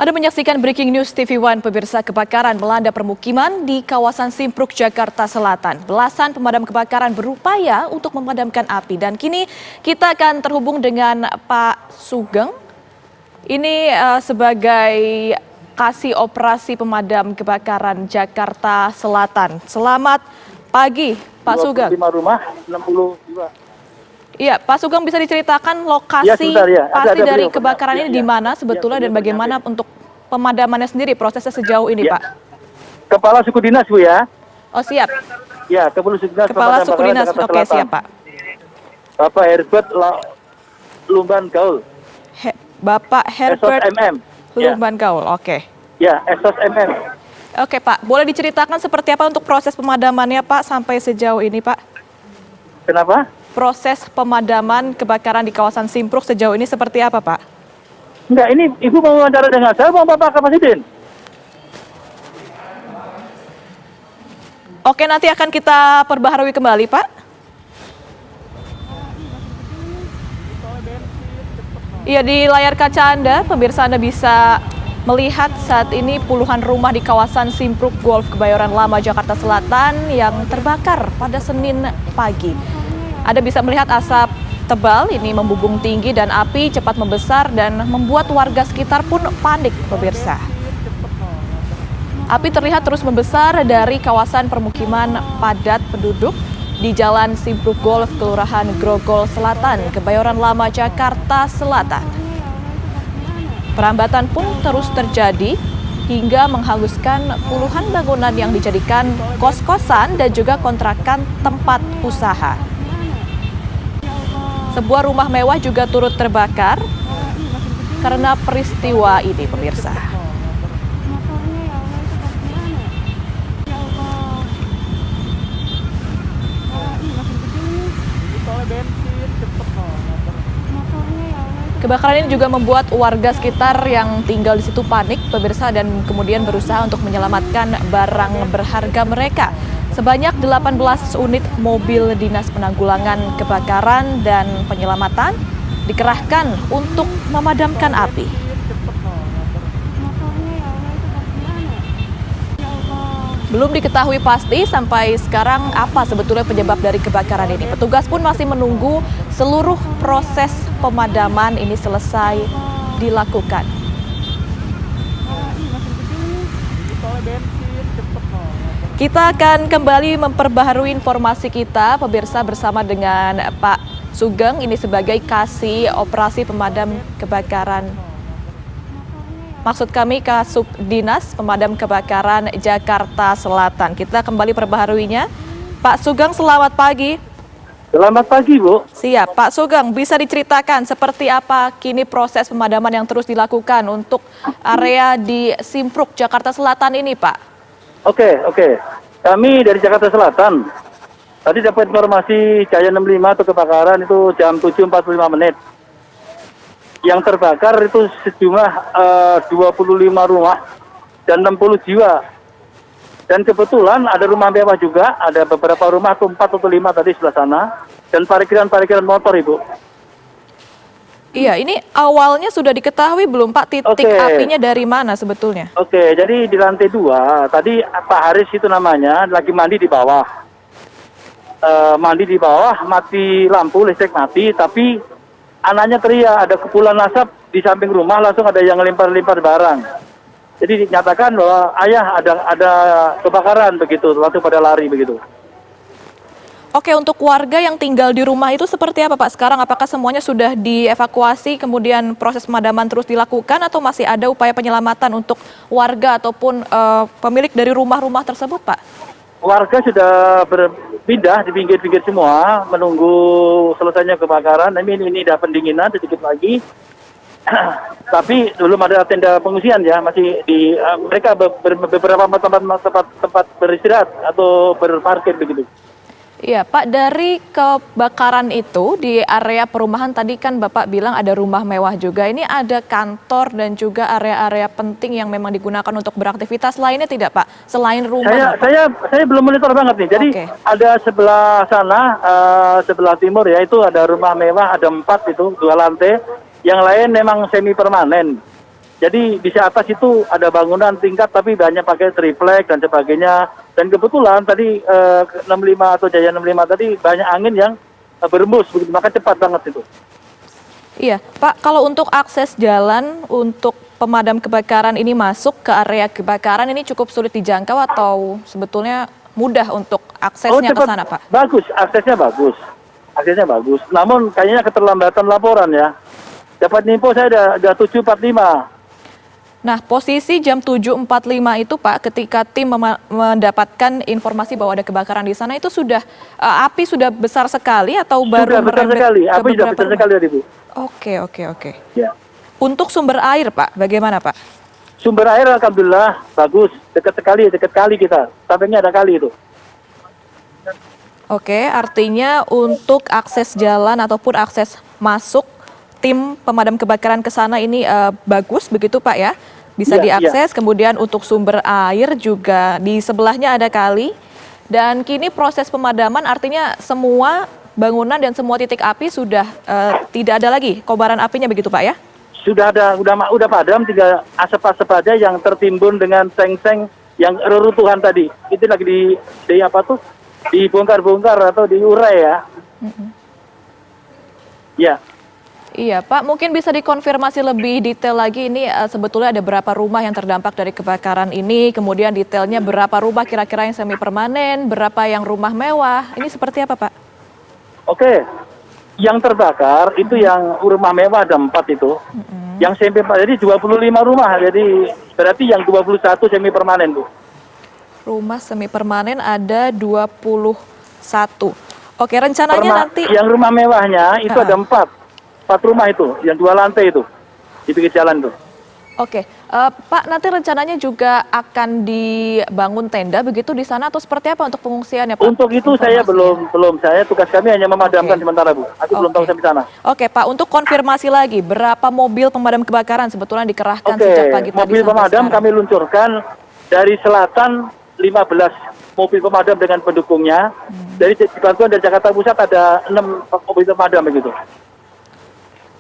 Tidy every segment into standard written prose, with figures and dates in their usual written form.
Anda menyaksikan Breaking News TV One, pemirsa. Kebakaran melanda permukiman di kawasan Simpruk, Jakarta Selatan. Belasan pemadam kebakaran berupaya untuk memadamkan api. Dan kini kita akan terhubung dengan Pak Sugeng. Ini sebagai Kasih Operasi Pemadam Kebakaran Jakarta Selatan. Selamat pagi, Pak Sugeng. 25 rumah, 60 jiwa. Iya, Pak Sugeng, bisa diceritakan lokasi pasti dari kebakaran ini di mana sebetulnya dan bagaimana untuk pemadamannya sendiri, prosesnya sejauh ini, Pak? Kepala Suku Dinas, Bu, ya? Oh, siap. Ya, Kepala Suku Dinas. Kepala Suku Dinas, oke, siap, Pak. Bapak Herbert Lumban Gaul. Bapak Herbert Lumban Gaul, oke. Ya, Esos MM. Oke, Pak. Boleh diceritakan seperti apa untuk proses pemadamannya, Pak, sampai sejauh ini, Pak? Kenapa? Proses pemadaman kebakaran di kawasan Simpruk sejauh ini seperti apa, Pak? Enggak, ini Ibu mau wawancara dengan saya, mau Bapak Kapasitin? Oke, nanti akan kita perbaharui kembali, Pak. Iya, di layar kaca Anda, pemirsa, Anda bisa melihat saat ini puluhan rumah di kawasan Simpruk Golf Kebayoran Lama, Jakarta Selatan yang terbakar pada Senin pagi. Anda bisa melihat asap tebal ini membubung tinggi dan api cepat membesar dan membuat warga sekitar pun panik, pemirsa. Api terlihat terus membesar dari kawasan permukiman padat penduduk di Jalan Simpruk Golf, Kelurahan Grogol Selatan, Kebayoran Lama, Jakarta Selatan. Perambatan pun terus terjadi hingga menghanguskan puluhan bangunan yang dijadikan kos-kosan dan juga kontrakan tempat usaha. Sebuah rumah mewah juga turut terbakar karena peristiwa ini, pemirsa. Kebakaran ini juga membuat warga sekitar yang tinggal di situ panik, pemirsa, dan kemudian berusaha untuk menyelamatkan barang berharga mereka. Sebanyak 18 unit mobil dinas penanggulangan kebakaran dan penyelamatan dikerahkan untuk memadamkan api. Belum diketahui pasti sampai sekarang apa sebetulnya penyebab dari kebakaran ini. Petugas pun masih menunggu seluruh proses pemadaman ini selesai dilakukan. Kita akan kembali memperbaharui informasi kita, pemirsa, bersama dengan Pak Sugeng, ini sebagai Kasih Operasi Pemadam Kebakaran. Maksud kami Kasub Dinas Pemadam Kebakaran Jakarta Selatan. Kita kembali perbaharuinya. Pak Sugeng, selamat pagi. Selamat pagi, Bu. Siap. Pak Sugeng, bisa diceritakan seperti apa kini proses pemadaman yang terus dilakukan untuk area di Simpruk, Jakarta Selatan ini, Pak? Oke. Kami dari Jakarta Selatan. Tadi dapat informasi Jaya 65 atau kebakaran itu jam 7.45 menit. Yang terbakar itu sejumlah 25 rumah dan 60 jiwa. Dan kebetulan ada rumah mewah juga, ada beberapa rumah, 4 atau 5 tadi sebelah sana. Dan parkiran motor, Ibu. Iya, ini awalnya sudah diketahui belum, Pak, titik apinya dari mana sebetulnya? Oke, jadi di lantai 2, tadi Pak Haris itu namanya, lagi mandi di bawah. Mati lampu, listrik mati, tapi anaknya teriak, ada kepulan asap di samping rumah, langsung ada yang lempar-lempar barang. Jadi dinyatakan bahwa ayah ada kebakaran begitu, waktu pada lari begitu. Oke, untuk warga yang tinggal di rumah itu seperti apa, Pak? Sekarang apakah semuanya sudah dievakuasi, kemudian proses pemadaman terus dilakukan, atau masih ada upaya penyelamatan untuk warga ataupun pemilik dari rumah-rumah tersebut, Pak? Warga sudah berpindah di pinggir-pinggir semua, menunggu selesainya kebakaran. Ini ada pendinginan sedikit lagi. Tapi belum ada tenda pengungsian ya, masih di mereka beberapa tempat beristirahat atau berparkir begitu. Iya, Pak, dari kebakaran itu di area perumahan tadi kan Bapak bilang ada rumah mewah juga. Ini ada kantor dan juga area-area penting yang memang digunakan untuk beraktivitas lainnya tidak, Pak? Selain rumah. Saya belum monitor banget nih. Jadi ada sebelah sana, sebelah timur ya, itu ada rumah mewah, ada 4 itu, 2 lantai. Yang lain memang semi permanen. Jadi di atas itu ada bangunan tingkat tapi banyak pakai triplek dan sebagainya. Dan kebetulan tadi 65 atau Jaya 65 tadi banyak angin yang berembus begitu, maka cepat banget itu. Iya, Pak, kalau untuk akses jalan untuk pemadam kebakaran ini masuk ke area kebakaran ini cukup sulit dijangkau atau sebetulnya mudah untuk aksesnya ke cepat. sana, Pak? Bagus, aksesnya bagus. Aksesnya bagus. Namun kayaknya keterlambatan laporan ya. Dapat info saya ada 7.45. Nah, posisi jam 7.45 itu, Pak, ketika tim mendapatkan informasi bahwa ada kebakaran di sana itu sudah api sudah besar sekali atau baru Sudah besar merembet sekali, ke api sudah beberapa besar rumah? sekali tadi, Bu. Oke. Ya. Untuk sumber air, Pak, bagaimana, Pak? Sumber air alhamdulillah bagus, dekat kali kita. Sampingnya ada kali itu. Oke, artinya untuk akses jalan ataupun akses masuk tim pemadam kebakaran ke sana ini bagus begitu, Pak, ya? Bisa Iya, diakses, kemudian untuk sumber air juga di sebelahnya ada kali. Dan kini proses pemadaman artinya semua bangunan dan semua titik api sudah tidak ada lagi kobaran apinya begitu, Pak, ya? Sudah udah padam, tinggal asap-asap aja yang tertimbun dengan seng-seng yang reruntuhan tadi. Itu lagi di apa tuh? Dibongkar-bongkar atau diurai ya. Ya. Iya, Pak, mungkin bisa dikonfirmasi lebih detail lagi ini sebetulnya ada berapa rumah yang terdampak dari kebakaran ini, kemudian detailnya berapa rumah kira-kira yang semi permanen, berapa yang rumah mewah, ini seperti apa, Pak? Oke. Yang terbakar itu yang rumah mewah ada 4 itu. Yang semi jadi 25 rumah. Jadi berarti yang 21 semi permanen, Bu. Rumah semi permanen ada 21. Oke, rencananya nanti Yang rumah mewahnya itu ada 4 rumah itu, yang 2 lantai itu di pinggir jalan tuh. Oke, Pak, nanti rencananya juga akan dibangun tenda begitu di sana atau seperti apa untuk pengungsiannya, Pak? Untuk itu saya belum, saya tugas kami hanya memadamkan sementara, Bu. Aku belum tahu sampai sana. Oke, Pak, untuk konfirmasi lagi, berapa mobil pemadam kebakaran sebetulnya dikerahkan Oke, sejak pagi tadi mobil sampai pemadam sekarang? kami luncurkan dari selatan 15 mobil pemadam dengan pendukungnya. Dari bantuan dari Jakarta Pusat ada 6 mobil pemadam begitu.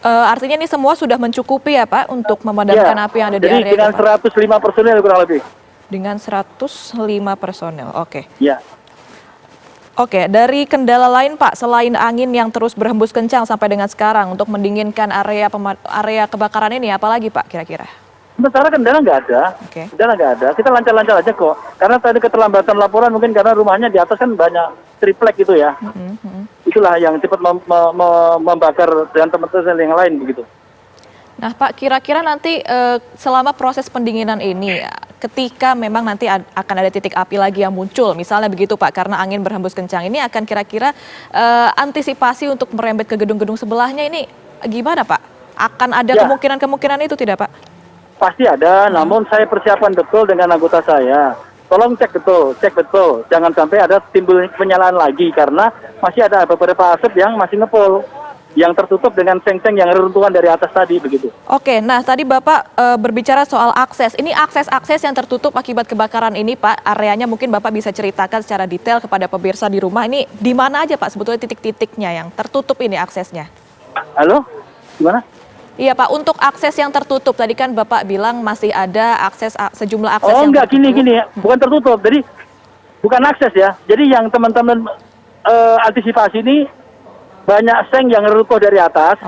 Artinya ini semua sudah mencukupi ya, Pak, untuk memadamkan api yang ada di jadi area dengan itu, Pak? 105 personil kurang lebih. Dengan 105 personel, oke. Ya. Oke, dari kendala lain, Pak, selain angin yang terus berhembus kencang sampai dengan sekarang untuk mendinginkan area kebakaran ini, apalagi, Pak, kira-kira? Sementara kendala nggak ada. Oke. Kendala nggak ada. Kita lancar-lancar aja kok. Karena tadi keterlambatan laporan mungkin karena rumahnya di atas kan banyak triplek gitu ya. Itulah yang cepat membakar dengan teman-teman yang lain begitu. Nah, Pak, kira-kira nanti selama proses pendinginan ini, ketika memang nanti akan ada titik api lagi yang muncul, misalnya begitu, Pak, karena angin berhembus kencang, ini akan kira-kira antisipasi untuk merembet ke gedung-gedung sebelahnya ini gimana, Pak? Akan ada kemungkinan-kemungkinan itu tidak, Pak? Pasti ada, namun saya persiapan betul dengan anggota saya. Tolong cek betul. Jangan sampai ada timbul penyalaan lagi, karena masih ada beberapa asap yang masih ngepol. Yang tertutup dengan seng-seng yang reruntuhan dari atas tadi, begitu. Oke, nah tadi Bapak berbicara soal akses. Ini akses-akses yang tertutup akibat kebakaran ini, Pak. Areanya mungkin Bapak bisa ceritakan secara detail kepada pemirsa di rumah. Ini di mana aja, Pak, sebetulnya titik-titiknya yang tertutup ini aksesnya? Halo? Gimana? Iya, Pak, untuk akses yang tertutup, tadi kan Bapak bilang masih ada sejumlah akses yang enggak, tertutup. Gini, bukan tertutup, jadi bukan akses ya. Jadi yang teman-teman antisipasi ini banyak seng yang runtuh dari atas,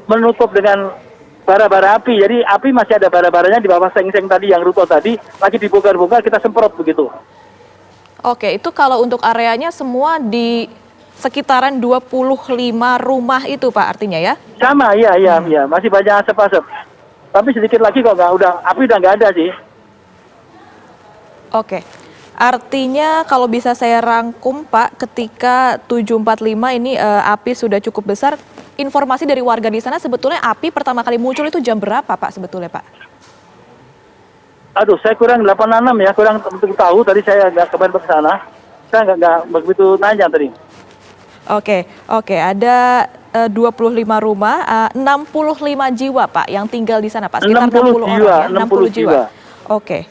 menutup dengan bara-bara api. Jadi api masih ada bara-baranya di bawah seng-seng tadi yang runtuh tadi, lagi dibongkar-bongkar kita semprot begitu. Oke, itu kalau untuk areanya semua di sekitaran 25 rumah itu, Pak, artinya ya? Sama, iya, masih banyak asap-asap. Tapi sedikit lagi kok api udah nggak ada sih. Oke, artinya kalau bisa saya rangkum, Pak, ketika 7.45 ini api sudah cukup besar, informasi dari warga di sana sebetulnya api pertama kali muncul itu jam berapa, Pak, sebetulnya, Pak? Aduh, saya kurang 86 ya, kurang tahu, tadi saya nggak kemarin ke sana. Saya nggak begitu nanya tadi. Oke, ada 25 rumah, 65 jiwa, Pak, yang tinggal di sana, Pak. Sekitar 60 orang ya, 60 jiwa. Oke.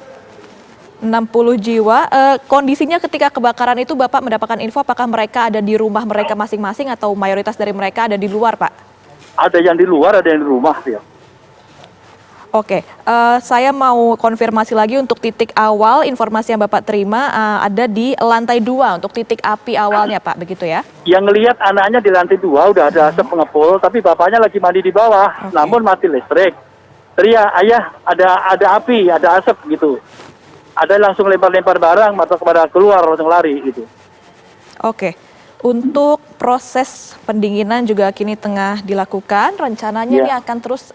60 jiwa. Kondisinya ketika kebakaran itu Bapak mendapatkan info apakah mereka ada di rumah mereka masing-masing atau mayoritas dari mereka ada di luar, Pak? Ada yang di luar, ada yang di rumah ya. Oke, saya mau konfirmasi lagi untuk titik awal informasi yang Bapak terima ada di lantai 2 untuk titik api awalnya Pak, begitu ya? Yang ngelihat anaknya di lantai 2 udah ada asap pengepul, tapi bapaknya lagi mandi di bawah, Oke. namun mati listrik. Teriak, ayah ada api, ada asap gitu. Ada langsung lempar-lempar barang atau kepada keluar langsung lari gitu. Oke, untuk proses pendinginan juga kini tengah dilakukan. Rencananya Iya. ini akan terus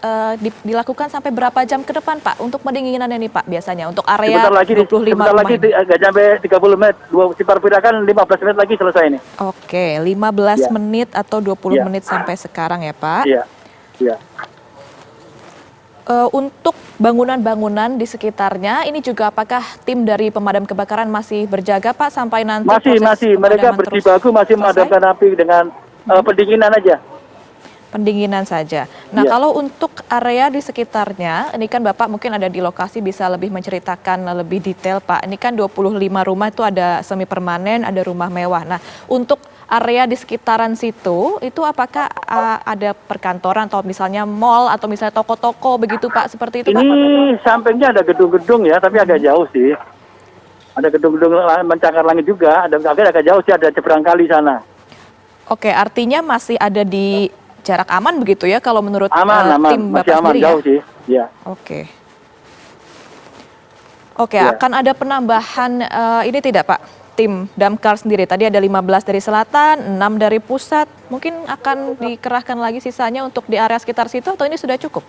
dilakukan sampai berapa jam ke depan Pak untuk pendinginan ini Pak biasanya untuk area Sebentar lagi, 25 sebentar rumah lagi ini? nggak sampai 30 menit. Diperkirakan 15 menit lagi selesai ini. Oke, 15 Iya. menit atau 20 Iya. menit sampai sekarang ya Pak. Iya, iya. Untuk bangunan-bangunan di sekitarnya, ini juga apakah tim dari pemadam kebakaran masih berjaga Pak sampai nanti Masih, proses mereka pemadaman terus berjibaku masih selesai? memadamkan api dengan pendinginan aja. Pendinginan saja. Nah, Iya. kalau untuk area di sekitarnya, ini kan Bapak mungkin ada di lokasi bisa lebih menceritakan lebih detail Pak. Ini kan 25 rumah itu ada semi permanen, ada rumah mewah. Nah, untuk area di sekitaran situ, itu apakah ada perkantoran atau misalnya mall atau misalnya toko-toko begitu Pak, seperti itu Pak? Ini sampingnya ada gedung-gedung ya, tapi agak jauh sih. Ada gedung-gedung mencakar langit juga, agak jauh sih, ada seberang kali sana. Oke, artinya masih ada di jarak aman begitu ya kalau menurut Aman, tim masih Bapak aman, sendiri ya? jauh sih. Iya. Oke. Oke, Ya. akan ada penambahan ini tidak Pak? Tim damkar sendiri, tadi ada 15 dari selatan, 6 dari pusat. Mungkin akan dikerahkan lagi sisanya untuk di area sekitar situ atau ini sudah cukup?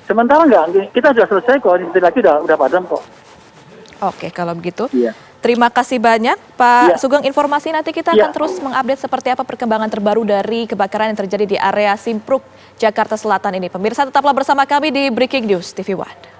Sementara enggak, kita sudah selesai kok, ini lagi udah padam kok. Oke, kalau begitu. Iya. Terima kasih banyak Pak Iya. Sugeng. Informasi nanti kita Iya. akan terus mengupdate seperti apa perkembangan terbaru dari kebakaran yang terjadi di area Simpruk, Jakarta Selatan ini. Pemirsa tetaplah bersama kami di Breaking News TV One.